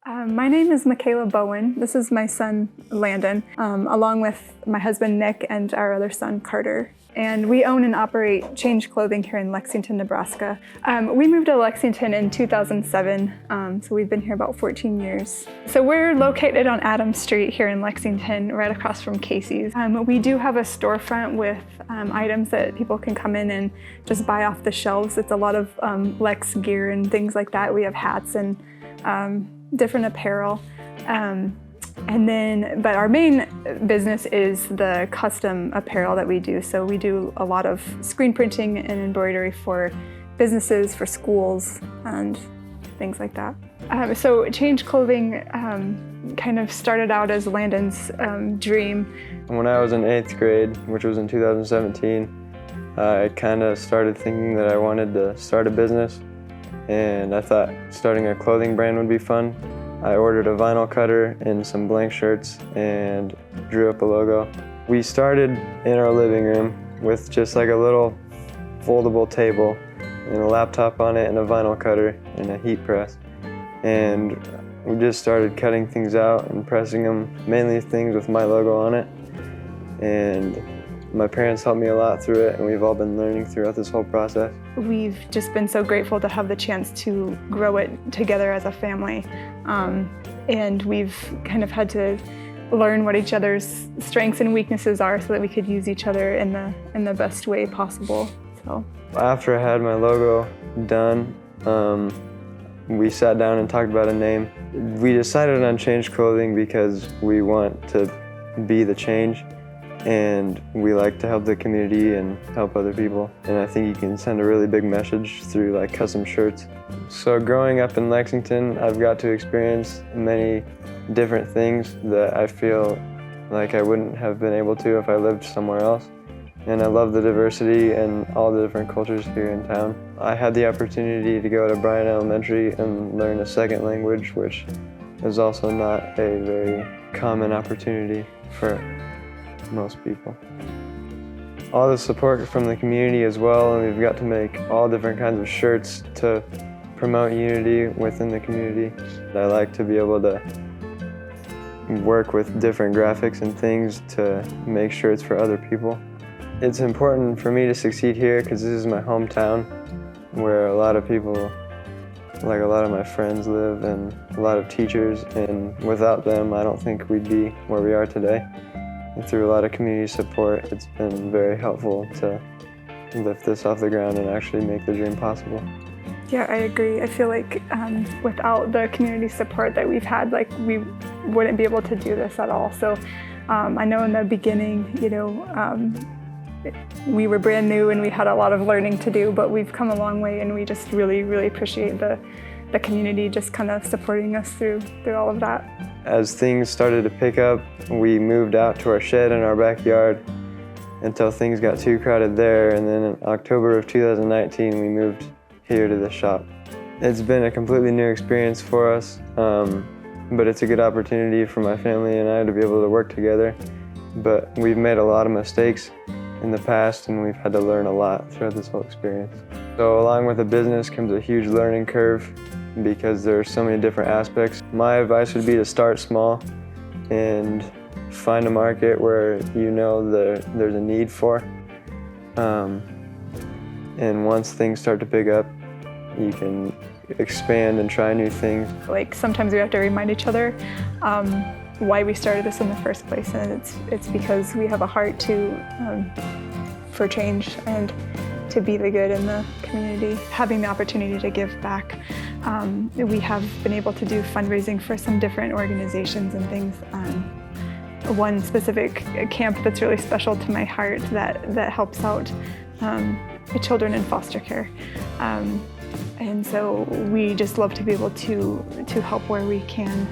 My name is Michaela Bowen. This is my son, Landon, along with my husband, Nick, and our other son, Carter. And we own and operate Change Clothing here in Lexington, Nebraska. We moved to Lexington in 2007, so we've been here about 14 years. So we're located on Adams Street here in Lexington, right across from Casey's. We do have a storefront with items that people can come in and just buy off the shelves. It's a lot of Lex gear and things like that. We have hats and different apparel. But our main business is the custom apparel that we do. So we do a lot of screen printing and embroidery for businesses, for schools, and things like that. So Change Clothing kind of started out as Landon's dream. When I was in 8th grade, which was in 2017, I kind of started thinking that I wanted to start a business, and I thought starting a clothing brand would be fun. I ordered a vinyl cutter and some blank shirts and drew up a logo. We started in our living room with just like a little foldable table and a laptop on it and a vinyl cutter and a heat press. And we just started cutting things out and pressing them, mainly things with my logo on it. And my parents helped me a lot through it, and we've all been learning throughout this whole process. We've just been so grateful to have the chance to grow it together as a family. And we've kind of had to learn what each other's strengths and weaknesses are so that we could use each other in the best way possible. So after I had my logo done, we sat down and talked about a name. We decided on Change Clothing because we want to be the change, and we like to help the community and help other people. And I think you can send a really big message through like custom shirts. So growing up in Lexington, I've got to experience many different things that I feel like I wouldn't have been able to if I lived somewhere else. And I love the diversity and all the different cultures here in town. I had the opportunity to go to Bryan Elementary and learn a second language, which is also not a very common opportunity for most people. All the support from the community as well, and we've got to make all different kinds of shirts to promote unity within the community. I like to be able to work with different graphics and things to make shirts for other people. It's important for me to succeed here because this is my hometown where a lot of people, like a lot of my friends live, and a lot of teachers, and without them I don't think we'd be where we are today. And through a lot of community support, it's been very helpful to lift this off the ground and actually make the dream possible. Yeah, I agree. I feel like without the community support that we've had, like we wouldn't be able to do this at all. So I know in the beginning, we were brand new and we had a lot of learning to do, but we've come a long way, and we just really, really appreciate the community just kind of supporting us through all of that. As things started to pick up, we moved out to our shed in our backyard until things got too crowded there, and then in October of 2019 we moved here to the shop. It's been a completely new experience for us, but it's a good opportunity for my family and I to be able to work together. But we've made a lot of mistakes in the past, and we've had to learn a lot throughout this whole experience. So along with the business comes a huge learning curve because there are so many different aspects. My advice would be to start small and find a market where you know there's a need for. And once things start to pick up, you can expand and try new things. Like sometimes we have to remind each other why we started this in the first place, and it's because we have a heart for change and to be the good in the community. Having the opportunity to give back, we have been able to do fundraising for some different organizations and things. One specific camp that's really special to my heart that helps out children in foster care. And so we just love to be able to help where we can.